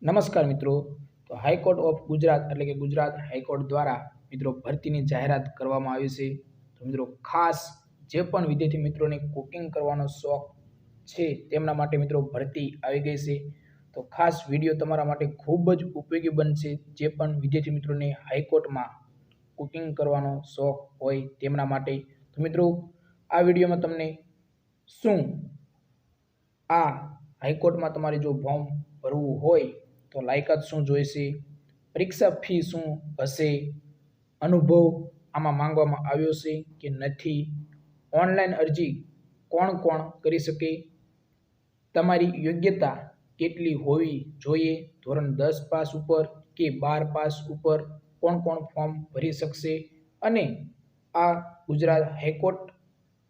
નમસ્કાર મિત્રો। તો હાઈકોર્ટ ઓફ ગુજરાત એટલે કે ગુજરાત હાઈકોર્ટ દ્વારા મિત્રો ભરતીની જાહેરાત કરવામાં આવી છે। તો મિત્રો ખાસ જે પણ વિદ્યાર્થી મિત્રોને કુકિંગ કરવાનો શોખ છે તેમના માટે મિત્રો ભરતી આવી ગઈ છે। તો ખાસ વિડીયો તમારા માટે ખૂબ જ ઉપયોગી બનશે। જે પણ વિદ્યાર્થી મિત્રોને હાઈકોર્ટમાં કુકિંગ કરવાનો શોખ હોય તેમના માટે। તો મિત્રો આ વિડીયોમાં તમને શું આ હાઈકોર્ટમાં તમારે જો ફોર્મ ભરવું હોય તો લાયકાત શું જોઈશે, પરીક્ષા ફી શું હશે, અનુભવ આમાં માંગવામાં આવ્યો છે કે નથી, ઓનલાઈન અરજી કોણ કોણ કરી શકે, તમારી યોગ્યતા કેટલી હોવી જોઈએ, ધોરણ 10 પાસ ઉપર કે 12 પાસ ઉપર કોણ કોણ ફોર્મ ભરી શકશે, અને આ ગુજરાત હાઈકોર્ટ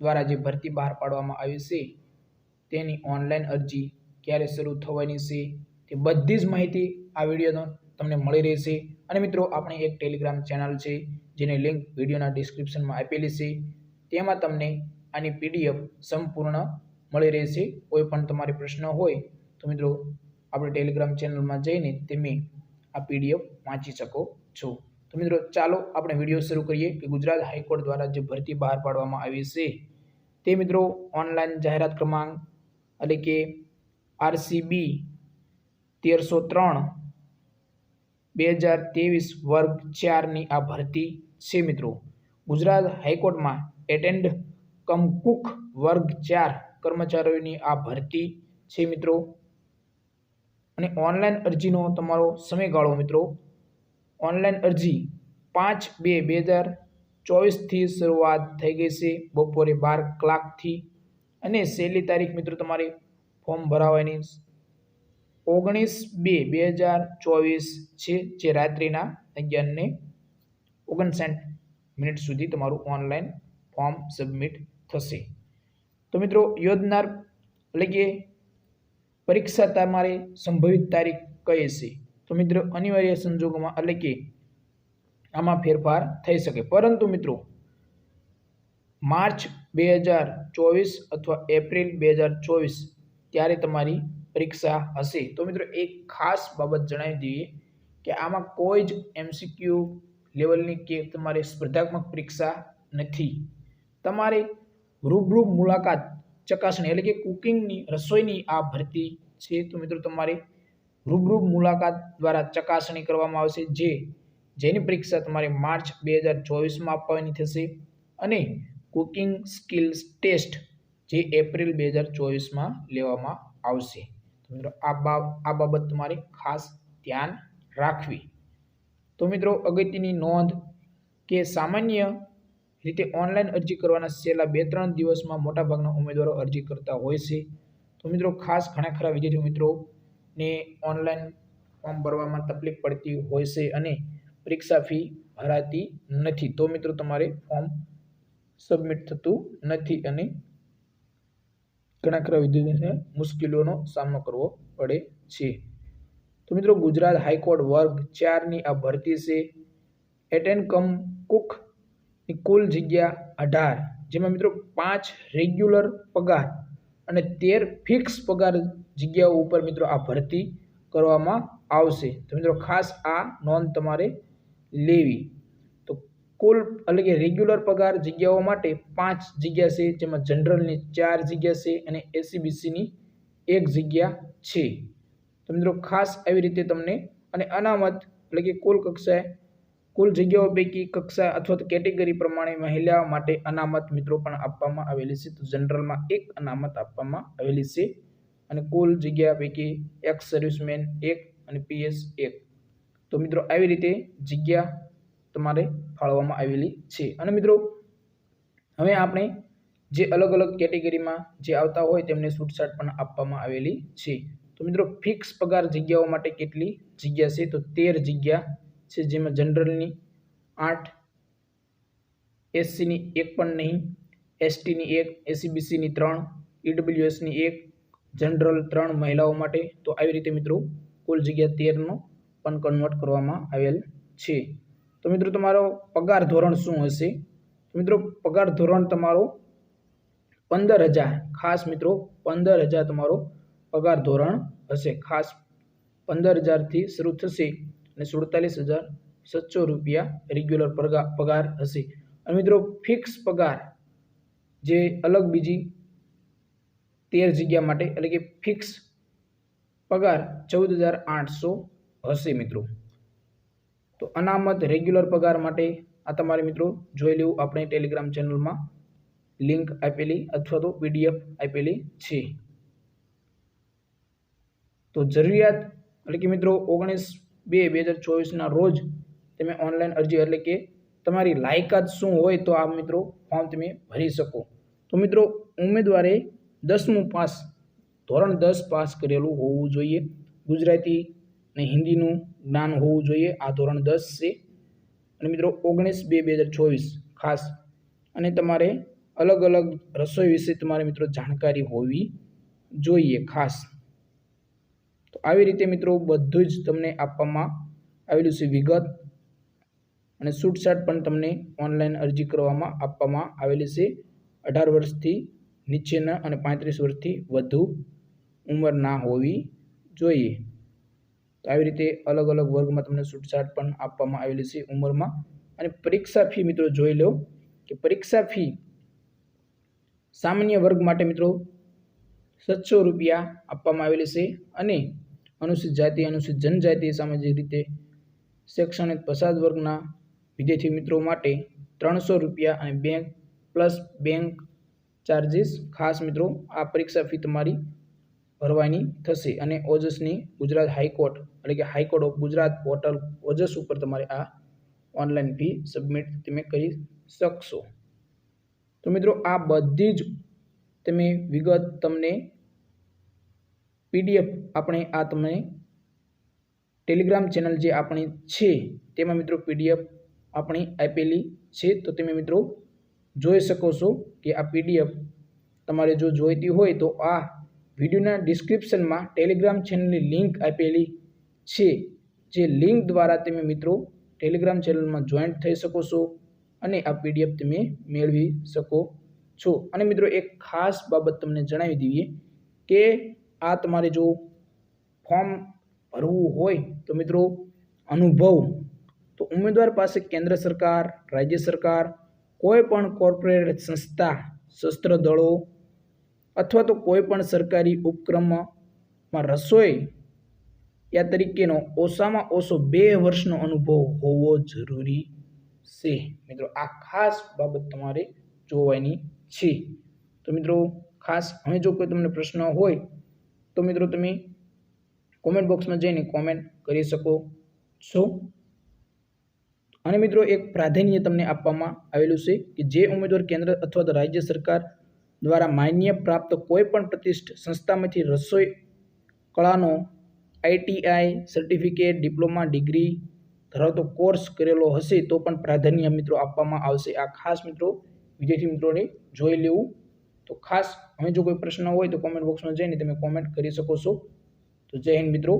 દ્વારા જે ભરતી બહાર પાડવામાં આવી છે તેની ઓનલાઈન અરજી ક્યારે શરૂ થવાની છે તે બધી જ માહિતી આ વિડીયોનો તમને મળી રહેશે। અને મિત્રો આપણે એક ટેલિગ્રામ ચેનલ છે જેની લિંક વિડીયોના ડિસ્ક્રિપ્શનમાં આપેલી છે, તેમાં તમને આની પીડીએફ સંપૂર્ણ મળી રહેશે। કોઈ પણ તમારે પ્રશ્ન હોય તો મિત્રો આપણે ટેલિગ્રામ ચેનલમાં જઈને તમે આ પીડીએફ વાંચી શકો છો। તો મિત્રો ચાલો આપણે વિડીયો શરૂ કરીએ કે ગુજરાત હાઈકોર્ટ દ્વારા જે ભરતી બહાર પાડવામાં આવી છે તે મિત્રો ઓનલાઈન જાહેરાત ક્રમાંક એટલે કે RCB 1303/2023 વર્ગ 4ની આ ભરતી છે। મિત્રો ગુજરાત હાઈકોર્ટમાં એટેન્ડ કમ કુક વર્ગ 4 કર્મચારીઓની આ ભરતી છે મિત્રો। અને ઓનલાઈન અરજીનો તમારો સમયગાળો મિત્રો ઓનલાઈન અરજી 5/2/2024 થી શરૂઆત થઈ ગઈ છે બપોરે 12 કલાકથી। અને છેલ્લી તારીખ મિત્રો તમારે ફોર્મ ભરાવાની 19/2/2024 છે, જે રાત્રિના 11:59 સુધી તમારું ઓનલાઈન ફોર્મ સબમિટ થશે। તો મિત્રો યોજનાર એટલે કે પરીક્ષા તમારે સંભવિત તારીખ કઈ છે, તો મિત્રો અનિવાર્ય સંજોગોમાં એટલે કે આમાં ફેરફાર થઈ શકે, પરંતુ મિત્રો માર્ચ 2024 અથવા એપ્રિલ 2024 ત્યારે તમારી પરીક્ષા હશે। તો મિત્રો એક ખાસ બાબત જણાવી દઈએ કે આમાં કોઈ જ MCQ લેવલની કે તમારે સ્પર્ધાત્મક પરીક્ષા નથી। તમારે રૂબરૂ મુલાકાત ચકાસણી એટલે કે કુકિંગની રસોઈની આ ભરતી છે। તો મિત્રો તમારે રૂબરૂ મુલાકાત દ્વારા ચકાસણી કરવામાં આવશે, જેની પરીક્ષા તમારે માર્ચ 2024માં આપવાની થશે, અને કુકિંગ સ્કિલ્સ ટેસ્ટ જે એપ્રિલ 2024માં લેવામાં આવશે। તો મિત્રો આ બાબત તમારે ખાસ ધ્યાન રાખવી। તો મિત્રો અગત્યની નોંધ કે સામાન્ય રીતે ઓનલાઈન અરજી કરવાના છેલ્લા 2-3 દિવસમાં મોટાભાગના ઉમેદવારો અરજી કરતા હોય છે। તો મિત્રો ખાસ ઘણા ખરા વિદ્યાર્થી મિત્રોને ઓનલાઈન ફોર્મ ભરવામાં તકલીફ પડતી હોય છે અને પરીક્ષા ફી ભરાતી નથી, તો મિત્રો તમારે ફોર્મ સબમિટ થતું નથી અને ઘણા ખરા વિદ્યાર્થીઓને મુશ્કેલીઓનો સામનો કરવો પડે છે। તો મિત્રો ગુજરાત હાઈકોર્ટ વર્ગ 4ની આ ભરતી છે। એટેન્ડ કમ કુકની કુલ જગ્યા 18, જેમાં મિત્રો 5 રેગ્યુલર પગાર અને 13 ફિક્સ પગાર જગ્યાઓ ઉપર મિત્રો આ ભરતી કરવામાં આવશે। તો મિત્રો ખાસ આ નોંધ તમારે લેવી। તો કુલ એટલે કે રેગ્યુલર પગાર જગ્યાઓ માટે 5 જગ્યા છે, જેમાં જનરલની 4 જગ્યા છે અને SCBCની 1 જગ્યા છે। તો મિત્રો ખાસ આવી રીતે તમને અને અનામત એટલે કે કુલ જગ્યાઓ પૈકી કક્ષા અથવા તો કેટેગરી પ્રમાણે મહિલા માટે અનામત મિત્રો પણ આપવામાં આવેલી છે। તો જનરલમાં 1 અનામત આપવામાં આવેલી છે અને કુલ જગ્યા પૈકી એક્સ સર્વિસમેન 1 અને PS 1। તો મિત્રો આવી રીતે જગ્યા તમારે ફાળવવામાં આવેલી છે। અને મિત્રો હવે આપણે જે અલગ અલગ કેટેગરીમાં જે આવતા હોય તેમને છૂટછાટ પણ આપવામાં આવેલી છે। તો મિત્રો ફિક્સ પગાર જગ્યાઓ માટે કેટલી જગ્યા છે, તો 13 જગ્યા છે, જેમાં જનરલની 8, SCની 1 પણ નહીં, STની 1, SCBCની 3, EWSની 1, જનરલ 3 મહિલાઓ માટે। તો આવી રીતે મિત્રો કુલ જગ્યા 13નો પણ કન્વર્ટ કરવામાં આવેલ છે। તો મિત્રો તમારો પગાર ધોરણ શું હશે, તો મિત્રો પગાર ધોરણ તમારો 15,000, ખાસ મિત્રો 15,000 તમારો પગાર ધોરણ હશે। ખાસ 15,000થી શરૂ થશે અને 47,700 રૂપિયા રેગ્યુલર પગાર હશે. અને મિત્રો ફિક્સ પગાર જે અલગ બીજી 13 જગ્યા માટે એટલે કે ફિક્સ પગાર 14,800 હશે મિત્રો. તો અનામત રેગ્યુલર પગાર માટે આ તમારે મિત્રો જોઈ લેવું આપણે ટેલિગ્રામ ચેનલમાં લિંક આપેલી અથવા તો પીડીએફ આપેલી છે. તો જરૂરિયાત એટલે કે મિત્રો 19/2/2024 રોજ તમે ઓનલાઈન અરજી એટલે કે તમારી લાયકાત શું હોય તો આ મિત્રો ફોર્મ તમે ભરી શકો. તો મિત્રો ઉમેદવારે 10મું પાસ ધોરણ 10 પાસ કરેલું હોવું જોઈએ. ગુજરાતી અને હિન્દીનું જ્ઞાન હોવું જોઈએ. આ ધોરણ 10 છે. અને મિત્રો 19/2/2024 ખાસ અને તમારે અલગ અલગ રસોઈ વિશે તમારે મિત્રો જાણકારી હોવી જોઈએ ખાસ. તો આવી રીતે મિત્રો બધું જ તમને આપવામાં આવેલું છે વિગત અને છૂટછાટ પણ તમને ઓનલાઈન અરજી કરવામાં આપવામાં આવેલી છે. 18 વર્ષથી નીચેના અને 35 વર્ષથી વધુ ઉંમર ના હોવી જોઈએ. તો આવી રીતે અલગ અલગ વર્ગમાં તમને છૂટછાટ પણ આપવામાં આવેલી છે ઉંમરમાં. અને પરીક્ષા ફી મિત્રો જોઈ લો કે પરીક્ષા ફી સામાન્ય વર્ગ માટે મિત્રો 700 રૂપિયા આપવામાં આવેલી છે અને અનુસૂચિત જાતિ અનુસૂચિત જનજાતિ સામાજિક રીતે શૈક્ષણિક પછાત વર્ગના વિદ્યાર્થી મિત્રો માટે 300 રૂપિયા અને બેંક ચાર્જીસ ખાસ મિત્રો આ પરીક્ષા ફી તમારી ભરવાની થશે. અને ઓજસની ગુજરાત હાઈકોર્ટ એટલે કે હાઈકોર્ટ ઓફ ગુજરાત પોર્ટલ ઓજસ ઉપર તમારે આ ઓનલાઈન ફી સબમિટ તમે કરી શકશો. તો મિત્રો આ બધી જ તમે વિગત તમને પીડીએફ આપણે આ તમને ટેલિગ્રામ ચેનલ જે આપણી છે તેમાં મિત્રો પીડીએફ આપણી આપેલી છે. તો તમે મિત્રો જોઈ શકો છો કે આ પીડીએફ તમારે જો જોઈતી હોય તો આ વિડીયોના ડિસ્ક્રિપ્શનમાં ટેલિગ્રામ ચેનલની લિંક આપેલી છે. જે લિંક દ્વારા તમે મિત્રો ટેલિગ્રામ ચેનલમાં જોઈન્ટ થઈ શકો છો અને આ પીડીએફ તમે મેળવી શકો છો. અને મિત્રો એક ખાસ બાબત તમને જણાવી દઈએ કે આ તમારે જો ફોર્મ ભરવું હોય તો મિત્રો અનુભવ તો ઉમેદવાર પાસે કેન્દ્ર સરકાર, રાજ્ય સરકાર, કોઈ પણ કોર્પોરેટ સંસ્થા, સશસ્ત્ર દળો અથવા તો કોઈ પણ સરકારી ઉપક્રમમાં રસોઈ યા તરીકેનો ઓછામાં ઓછો 2 વર્ષનો અનુભવ હોવો જરૂરી છે. મિત્રો આ ખાસ બાબત તમારે જોવાની છે. તો મિત્રો ખાસ હવે જો કોઈ તમને પ્રશ્ન હોય તો મિત્રો તમે કોમેન્ટ બોક્સમાં જઈને કોમેન્ટ કરી શકો છો. અને મિત્રો એક પ્રાધાન્ય તમને આપવામાં આવેલું છે કે જે ઉમેદવાર કેન્દ્ર અથવા તો રાજ્ય સરકાર દ્વારા માન્ય પ્રાપ્ત કોઈ પણ પ્રતિષ્ઠિત સંસ્થામાંથી રસોઈ કળાનો આઈટીઆઈ સર્ટિફિકેટ, ડિપ્લોમા, ડિગ્રી ધરાવતો કોર્સ કરેલો હશે તો પણ પ્રાધાન્ય મિત્રો આપવામાં આવશે. આ ખાસ મિત્રો વિદ્યાર્થી મિત્રોને જોઈ લેવું. તો ખાસ હવે જો કોઈ પ્રશ્ન હોય તો કોમેન્ટ બોક્સમાં જઈને તમે કોમેન્ટ કરી શકો છો. તો જય હિન્દ મિત્રો.